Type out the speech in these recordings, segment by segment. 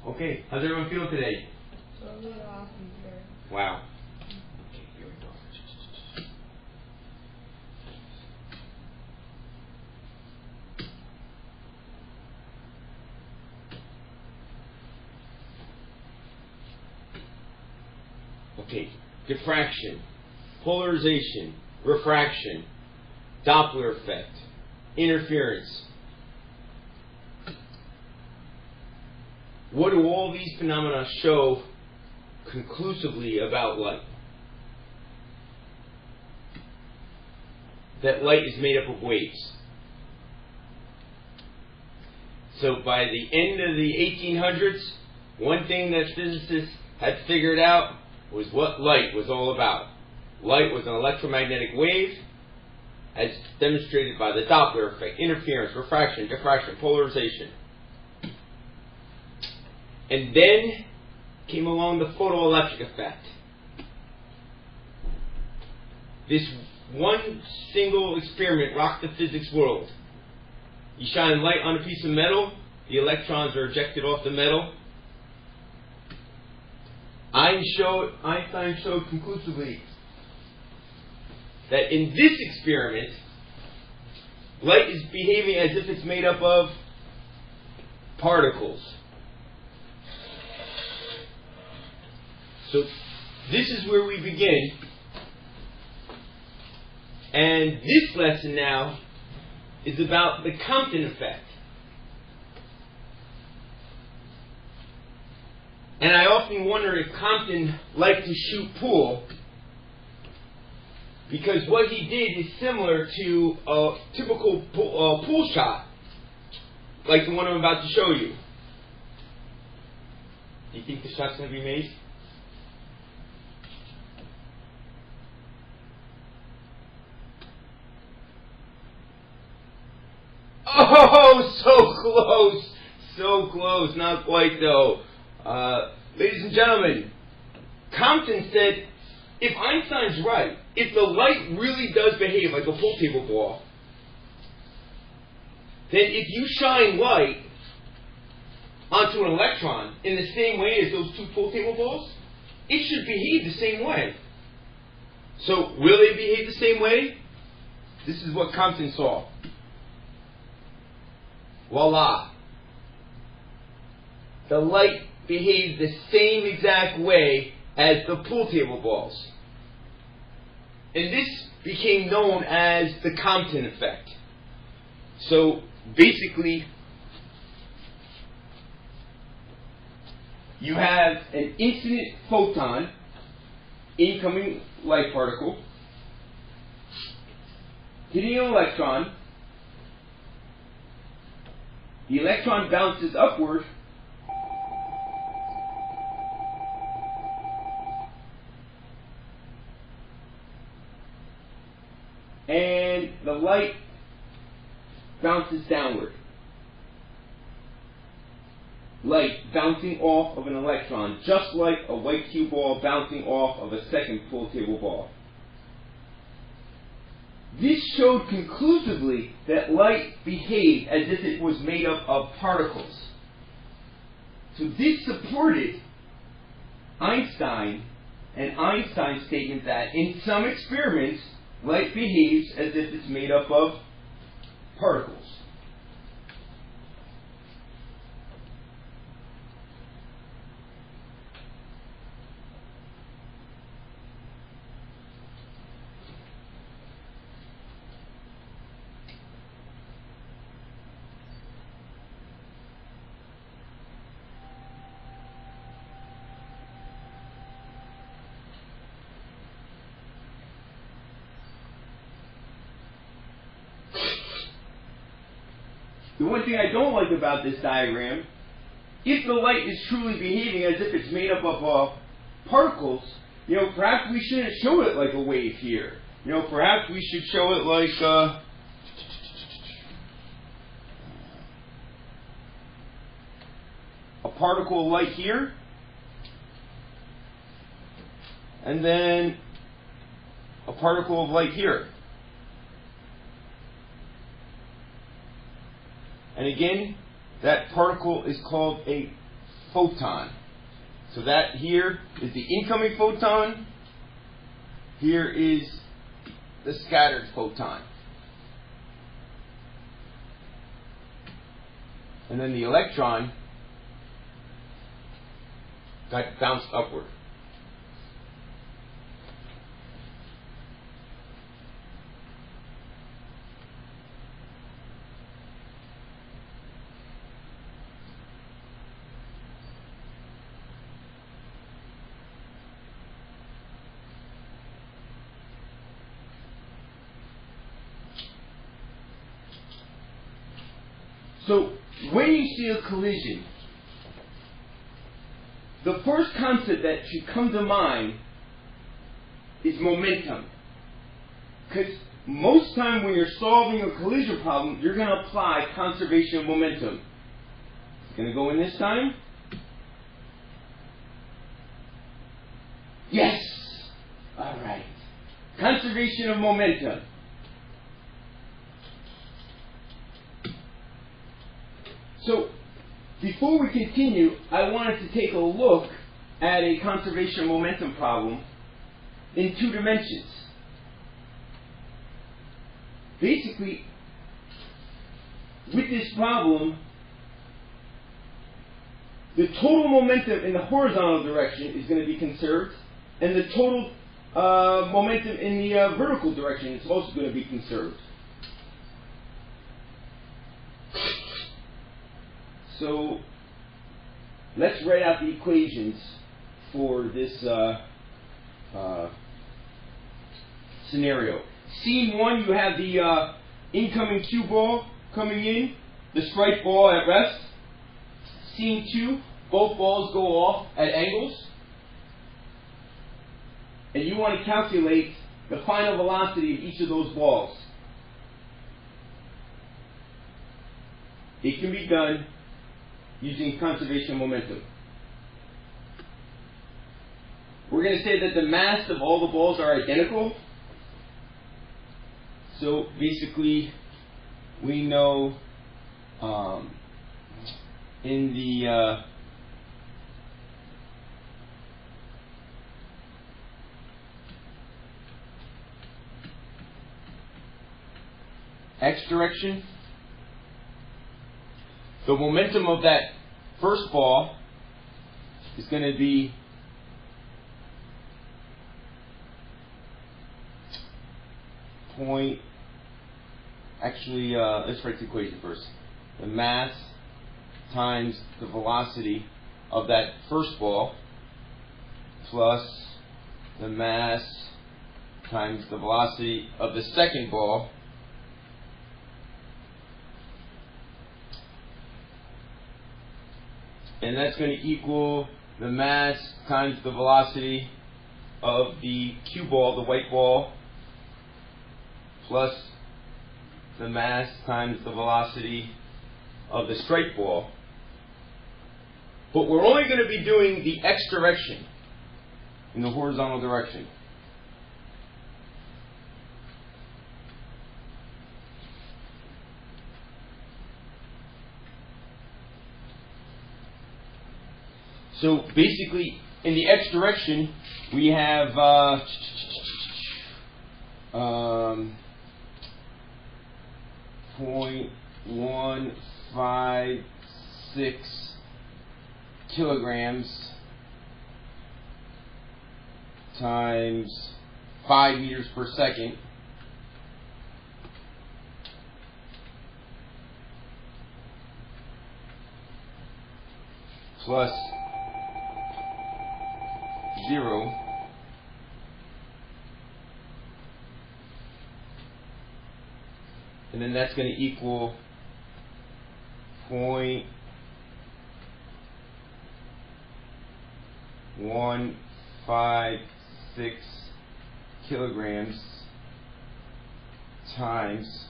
Okay, how's everyone feeling today? Totally off and very. Wow. Okay, here we go. Okay, diffraction, polarization, refraction, Doppler effect, interference. What do all these phenomena show conclusively about light? That light is made up of waves. So by the end of the 1800s, one thing that physicists had figured out was what light was all about. Light was an electromagnetic wave, as demonstrated by the Doppler effect, interference, refraction, diffraction, polarization. And then came along the photoelectric effect. This one single experiment rocked the physics world. You shine light on a piece of metal, the electrons are ejected off the metal. Einstein showed conclusively that in this experiment, light is behaving as if it's made up of particles. So this is where we begin. And this lesson now is about the Compton effect. And I often wonder if Compton liked to shoot pool, because what he did is similar to a typical pool shot, like the one I'm about to show you. Do you think the shot's going to be made? Oh, so close! So close, not quite though. Ladies and gentlemen, Compton said, if Einstein's right, if the light really does behave like a pool table ball, then if you shine light onto an electron in the same way as those two pool table balls, it should behave the same way. So, will they behave the same way? This is what Compton saw. Voila. The light behaves the same exact way as the pool table balls. And this became known as the Compton effect. So basically, you have an incident photon, incoming light particle, hitting an electron. The electron bounces upward, and the light bounces downward. Light bouncing off of an electron, just like a white cue ball bouncing off of a second pool table ball. This showed conclusively that light behaved as if it was made up of particles. So this supported Einstein and Einstein's statement that in some experiments, light behaves as if it's made up of particles. The one thing I don't like about this diagram, if the light is truly behaving as if it's made up of particles, perhaps we shouldn't show it like a wave here. Perhaps we should show it like a particle of light here, and then a particle of light here. And again, that particle is called a photon. So that here is the incoming photon. Here is the scattered photon. And then the electron got bounced upward. So when you see a collision, the first concept that should come to mind is momentum. Because most time when you're solving a collision problem, you're going to apply conservation of momentum. It's going to go in this time. Yes! Alright. Conservation of momentum. So, before we continue, I wanted to take a look at a conservation of momentum problem in 2 dimensions. Basically, with this problem, the total momentum in the horizontal direction is going to be conserved, and the total momentum in the vertical direction is also going to be conserved. So let's write out the equations for this scenario. Scene 1, you have the incoming cue ball coming in, the strike ball at rest. Scene 2, both balls go off at angles. And you want to calculate the final velocity of each of those balls. It can be done using conservation of momentum. We're going to say that the mass of all the balls are identical. So basically, we know in the x direction, the momentum of that first ball is going to be let's write the equation first. The mass times the velocity of that first ball plus the mass times the velocity of the second ball and that's going to equal the mass times the velocity of the cue ball, the white ball, plus the mass times the velocity of the strike ball. But we're only going to be doing the x direction in the horizontal direction. So basically, in the x direction, we have 0.156 kilograms times 5 meters per second plus 0 and then that's going to equal 0.156 kilograms times.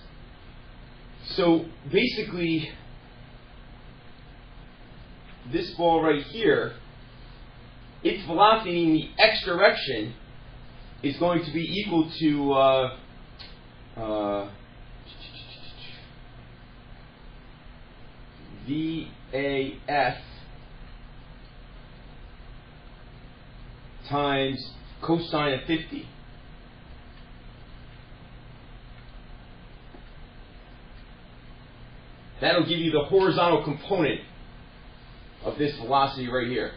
So basically, this ball right here, its velocity in the x direction is going to be equal to VAF times cosine of 50. That'll give you the horizontal component of this velocity right here.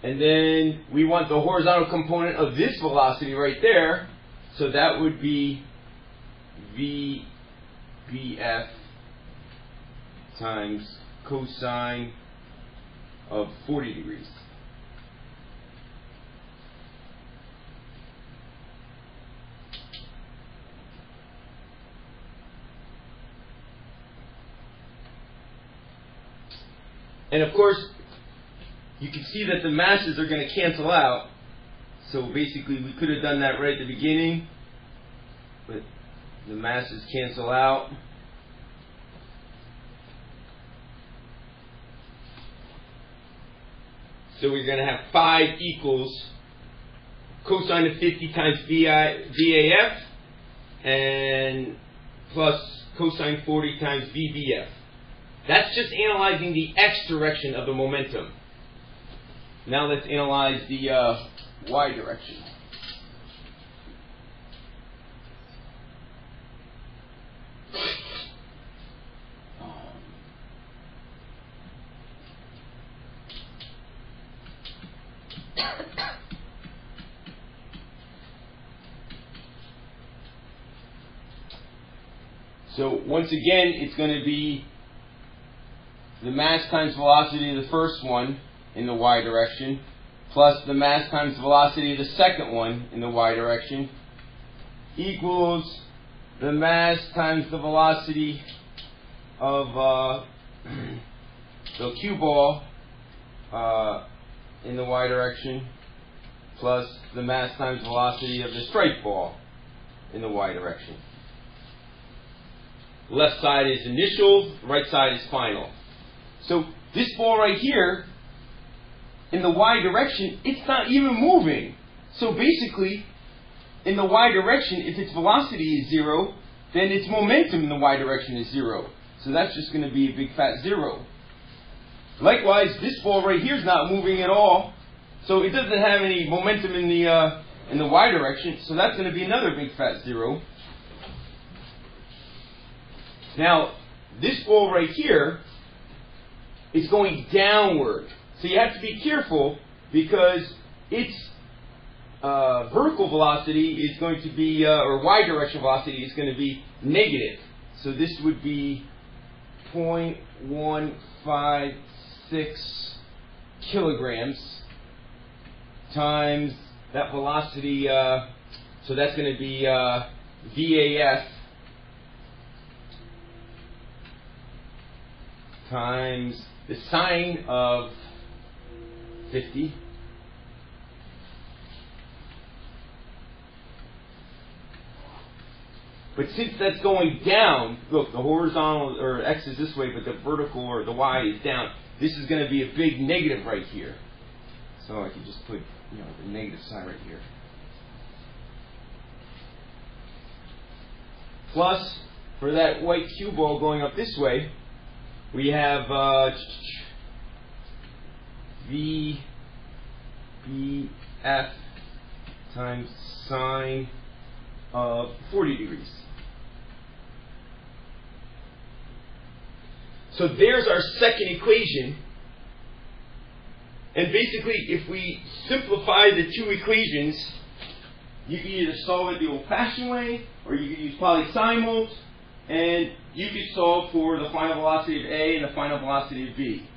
And then we want the horizontal component of this velocity right there, so that would be VBF times cosine of 40 degrees. And of course, you can see that the masses are going to cancel out. So basically, we could have done that right at the beginning, but the masses cancel out. So we're going to have 5 equals cosine of 50 times VAF and plus cosine 40 times VBF. That's just analyzing the x direction of the momentum. Now let's analyze the y direction. So once again, it's going to be the mass times velocity of the first one in the y direction, plus the mass times velocity of the second one in the y direction, equals the mass times the velocity of the cue ball in the y direction, plus the mass times velocity of the strike ball in the y direction. Left side is initial, right side is final. So this ball right here, in the y direction, it's not even moving. So basically, in the y direction, if its velocity is 0, then its momentum in the y direction is 0. So that's just going to be a big fat 0. Likewise, this ball right here is not moving at all. So it doesn't have any momentum in the y direction. So that's going to be another big fat 0. Now, this ball right here is going downward. So you have to be careful because its vertical velocity is going to be, or y direction velocity is going to be negative. So this would be 0.156 kilograms times that velocity, so that's going to be VAF times the sine of 50 but since that's going down, look, the horizontal or x is this way, but the vertical or the y is down. This is going to be a big negative right here. So I can just put, the negative sign right here. Plus, for that white cue ball going up this way, we have VBF times sine of 40 degrees. So there's our second equation. And basically, if we simplify the two equations, you can either solve it the old-fashioned way, or you can use polysimals, and you can solve for the final velocity of A and the final velocity of B.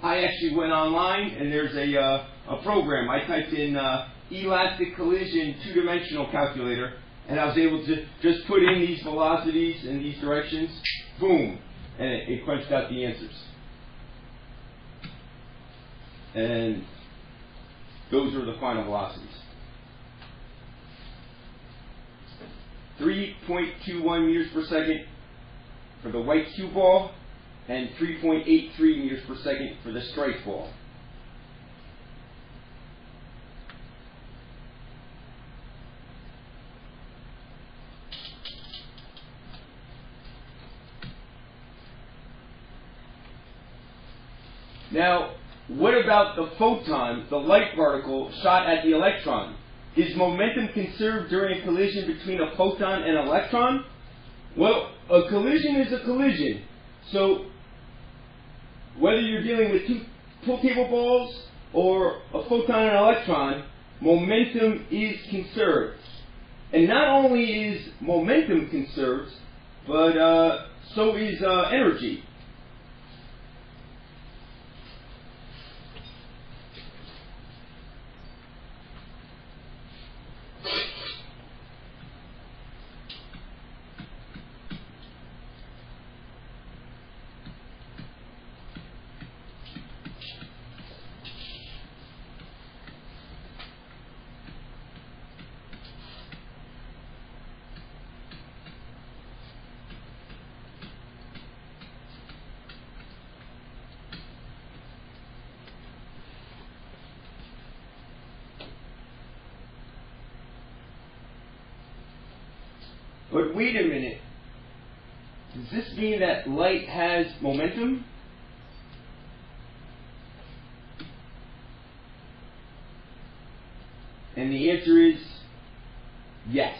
I actually went online, and there's a program. I typed in elastic collision two-dimensional calculator, and I was able to just put in these velocities in these directions, boom, and it crunched out the answers. And those are the final velocities. 3.21 meters per second for the white cue ball, and 3.83 meters per second for the strike ball. Now, what about the photon, the light particle shot at the electron? Is momentum conserved during a collision between a photon and an electron? Well, a collision is a collision. So, whether you're dealing with two pool table balls or a photon and an electron, momentum is conserved. And not only is momentum conserved, but so is energy. But wait a minute. Does this mean that light has momentum? And the answer is yes.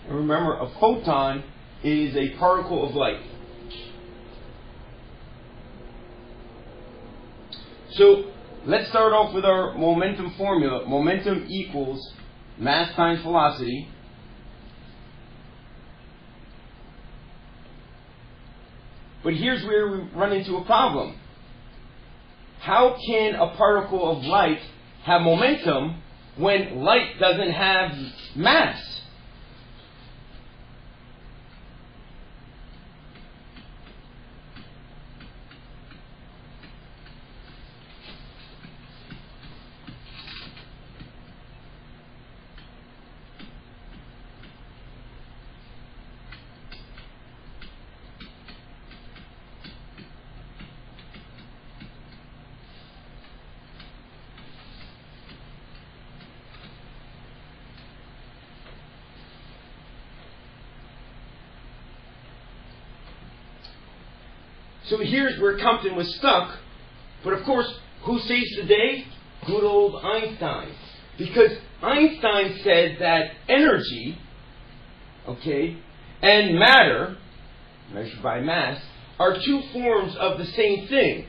Remember, a photon is a particle of light. So let's start off with our momentum formula. Momentum equals mass times velocity. But here's where we run into a problem. How can a particle of light have momentum when light doesn't have mass? So here's where Compton was stuck. But of course, who saves the day? Good old Einstein. Because Einstein said that energy, and matter, measured by mass, are two forms of the same thing.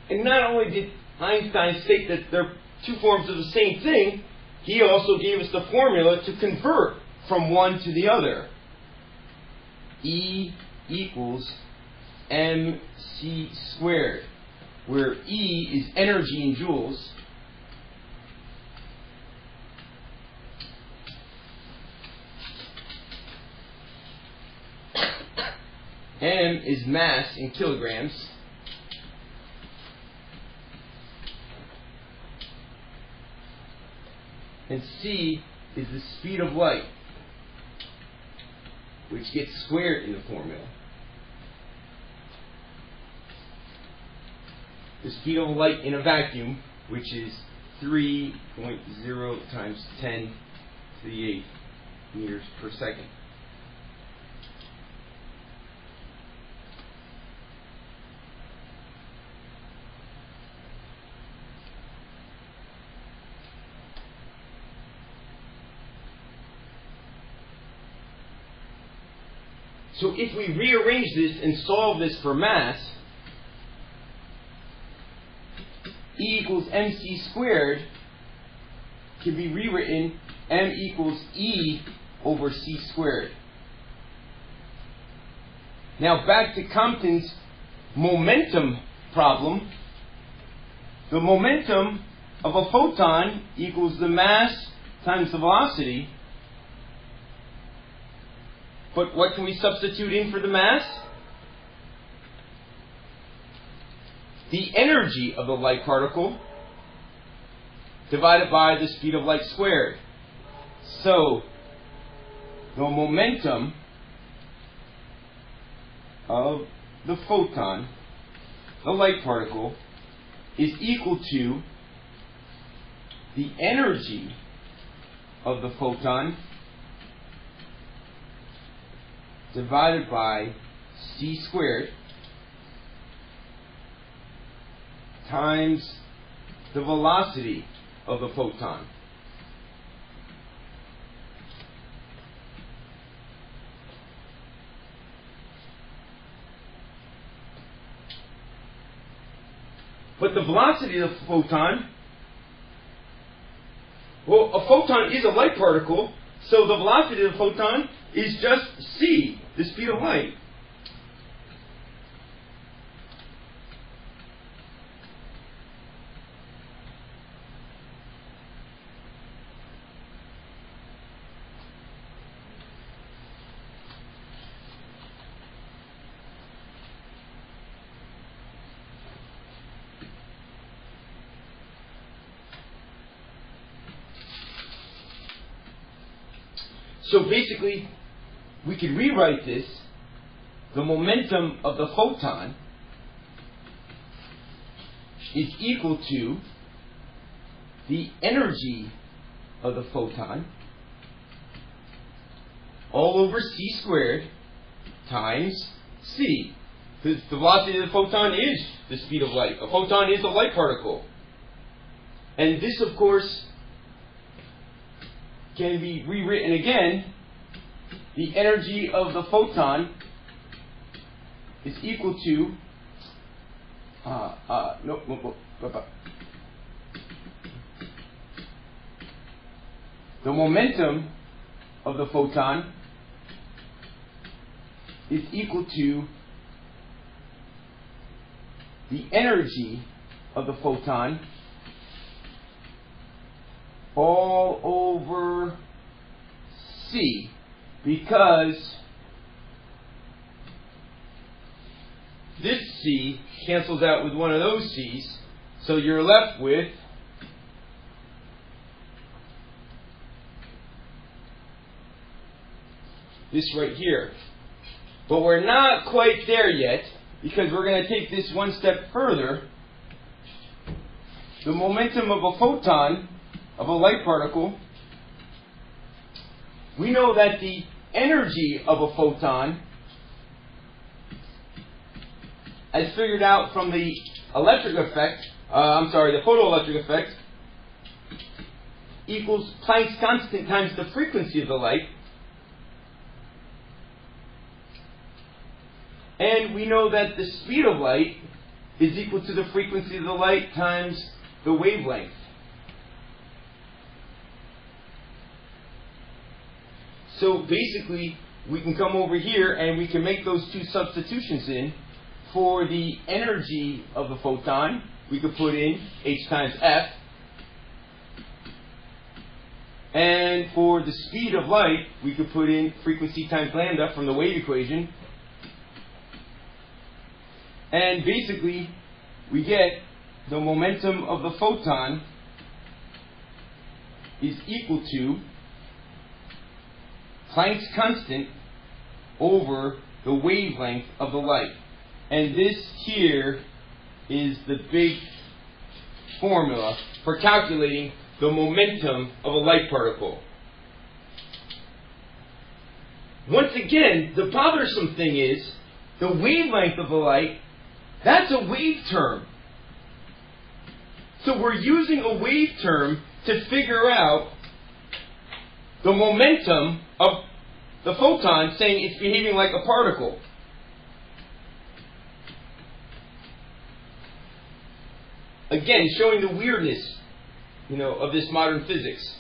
And not only did Einstein state that they're two forms of the same thing, he also gave us the formula to convert from one to the other. E equals mc squared, where E is energy in joules, m is mass in kilograms, And c is the speed of light, which gets squared in the formula. The speed of light in a vacuum, which is 3.0 times 10 to the 8 meters per second. So if we rearrange this and solve this for mass, E equals mc squared can be rewritten m equals E over c squared. Now back to Compton's momentum problem. The momentum of a photon equals the mass times the velocity. But what can we substitute in for the mass? The energy of the light particle divided by the speed of light squared. So, the momentum of the photon, the light particle, is equal to the energy of the photon divided by c squared times the velocity of the photon. But the velocity of the photon, well, a photon is a light particle, so the velocity of the photon is just c, the speed of light. So basically, we could rewrite this, the momentum of the photon is equal to the energy of the photon all over c squared times c. Because the velocity of the photon is the speed of light. A photon is a light particle. And this, of course, can be rewritten again. The energy of the photon is equal to the momentum of the photon is equal to the energy of the photon all over c, because this c cancels out with one of those c's, so you're left with this right here. But we're not quite there yet, because we're going to take this one step further. The momentum of a photon, of a light particle, we know that the energy of a photon, as figured out from the the photoelectric effect, equals Planck's constant times the frequency of the light. And we know that the speed of light is equal to the frequency of the light times the wavelength. So basically, we can come over here and we can make those two substitutions in. For the energy of the photon, we could put in h times f. And for the speed of light, we could put in frequency times lambda from the wave equation. And basically, we get the momentum of the photon is equal to Planck's constant over the wavelength of the light. And this here is the big formula for calculating the momentum of a light particle. Once again, the bothersome thing is the wavelength of the light, that's a wave term. So we're using a wave term to figure out the momentum of the photon, saying it's behaving like a particle. Again, showing the weirdness, of this modern physics.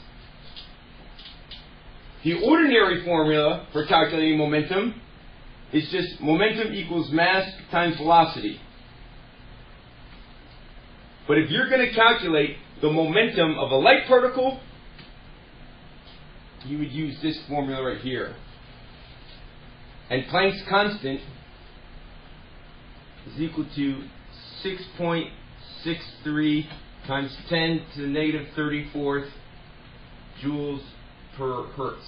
The ordinary formula for calculating momentum is just momentum equals mass times velocity. But if you're going to calculate the momentum of a light particle, you would use this formula right here. And Planck's constant is equal to 6.63 times 10 to the negative 34th joules per hertz.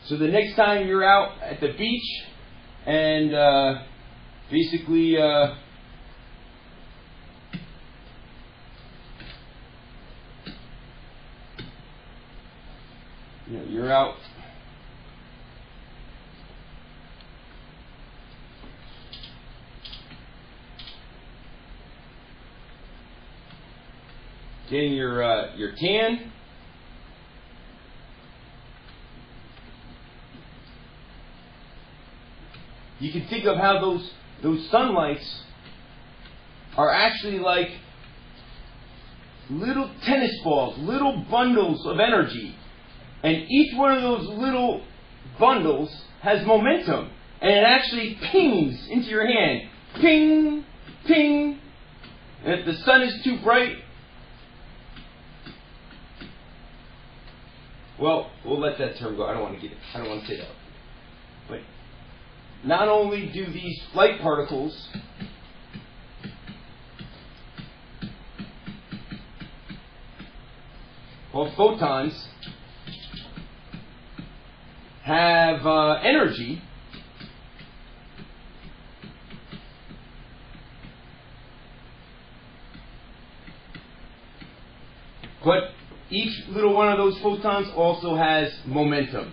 So the next time you're out at the beach and basically you're out getting your tan. You can think of how those sunlights are actually like little tennis balls, little bundles of energy. And each one of those little bundles has momentum. And it actually pings into your hand. Ping, ping. And if the sun is too bright, well, we'll let that term go. I don't want to say that. But not only do these light particles called photons have energy, but each little one of those photons also has momentum.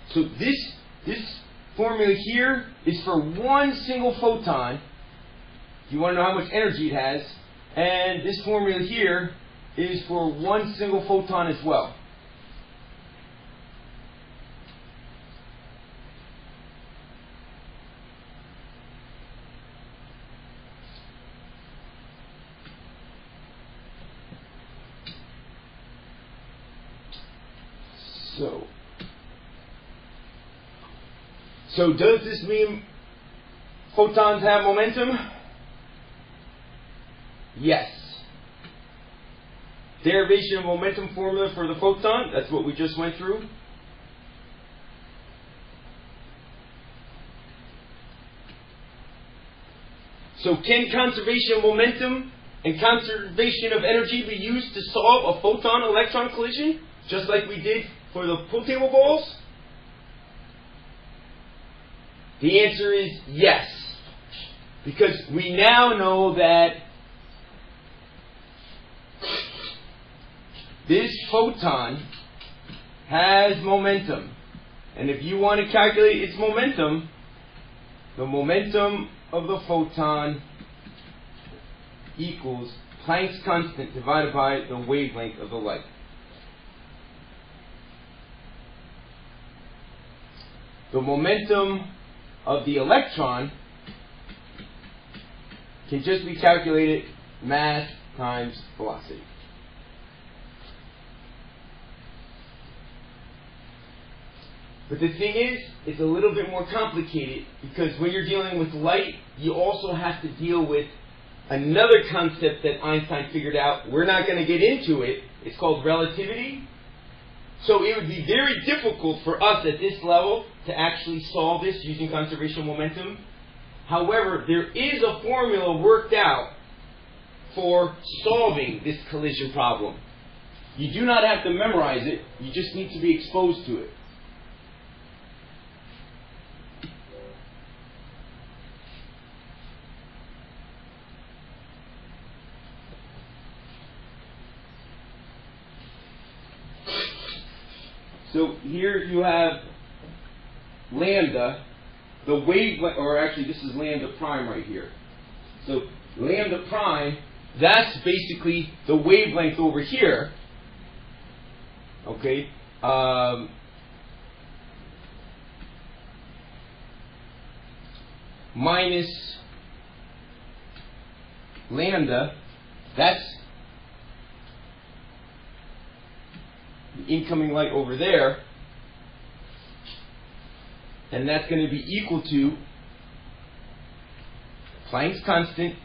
So this formula here is for one single photon. You want to know how much energy it has. And this formula here is for one single photon as well. So does this mean photons have momentum? Yes. Derivation of momentum formula for the photon, that's what we just went through. So can conservation of momentum and conservation of energy be used to solve a photon-electron collision, just like we did for the pool table balls? The answer is yes. Because we now know that this photon has momentum. And if you want to calculate its momentum, the momentum of the photon equals Planck's constant divided by the wavelength of the light. The momentum of the electron can just be calculated mass times velocity. But the thing is, it's a little bit more complicated because when you're dealing with light, you also have to deal with another concept that Einstein figured out. We're not going to get into it. It's called relativity. So it would be very difficult for us at this level to actually solve this using conservation of momentum. However, there is a formula worked out for solving this collision problem. You do not have to memorize it. You just need to be exposed to it. So here you have lambda, the wavelength, or actually this is lambda prime right here. So lambda prime, that's basically the wavelength over here. Okay. Minus lambda, that's the incoming light over there, and that's going to be equal to Planck's constant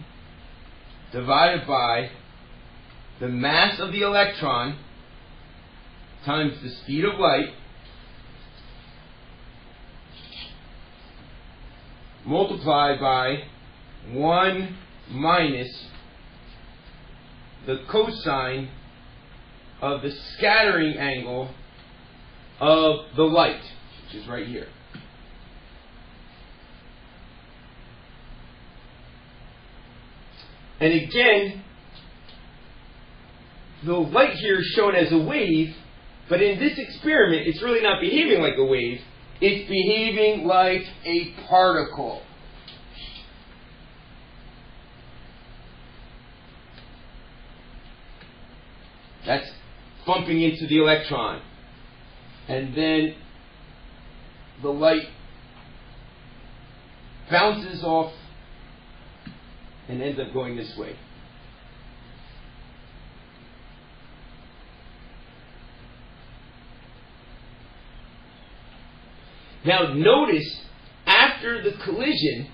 divided by the mass of the electron times the speed of light multiplied by 1 minus the cosine of the scattering angle of the light, which is right here. And again, the light here is shown as a wave, but in this experiment, it's really not behaving like a wave. It's behaving like a particle. That's bumping into the electron. And then the light bounces off and ends up going this way. Now notice, after the collision,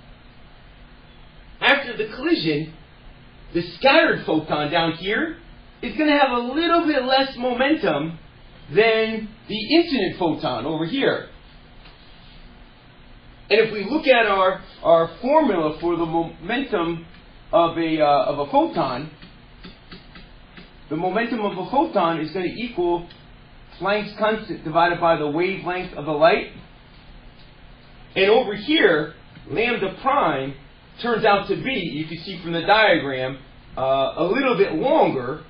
the scattered photon down here is going to have a little bit less momentum than the incident photon over here. And if we look at our formula for the momentum of a photon, the momentum of a photon is going to equal Planck's constant divided by the wavelength of the light. And over here, lambda prime turns out to be, you can see from the diagram, a little bit longer,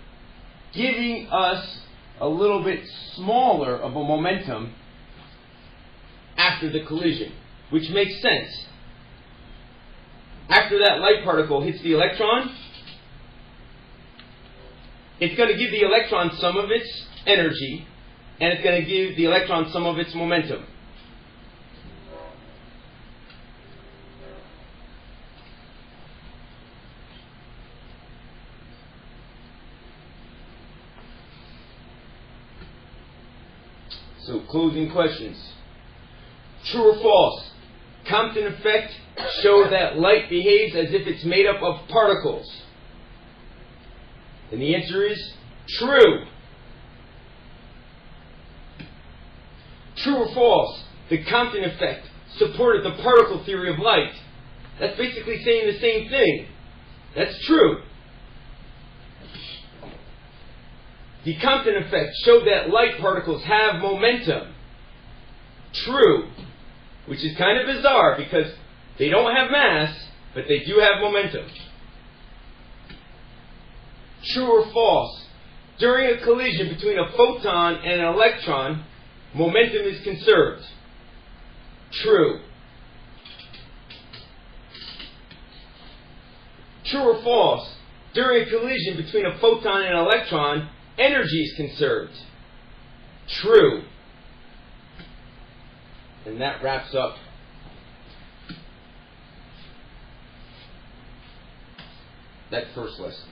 giving us a little bit smaller of a momentum after the collision, which makes sense. After that light particle hits the electron, it's going to give the electron some of its energy, and it's going to give the electron some of its momentum. So, closing questions. True or false? Compton effect shows that light behaves as if it's made up of particles. And the answer is true. True or false? The Compton effect supported the particle theory of light. That's basically saying the same thing. That's true. The Compton effect showed that light particles have momentum. True. Which is kind of bizarre because they don't have mass, but they do have momentum. True or false? During a collision between a photon and an electron, momentum is conserved. True. True or false? During a collision between a photon and an electron, energy is conserved. True. And that wraps up that first lesson.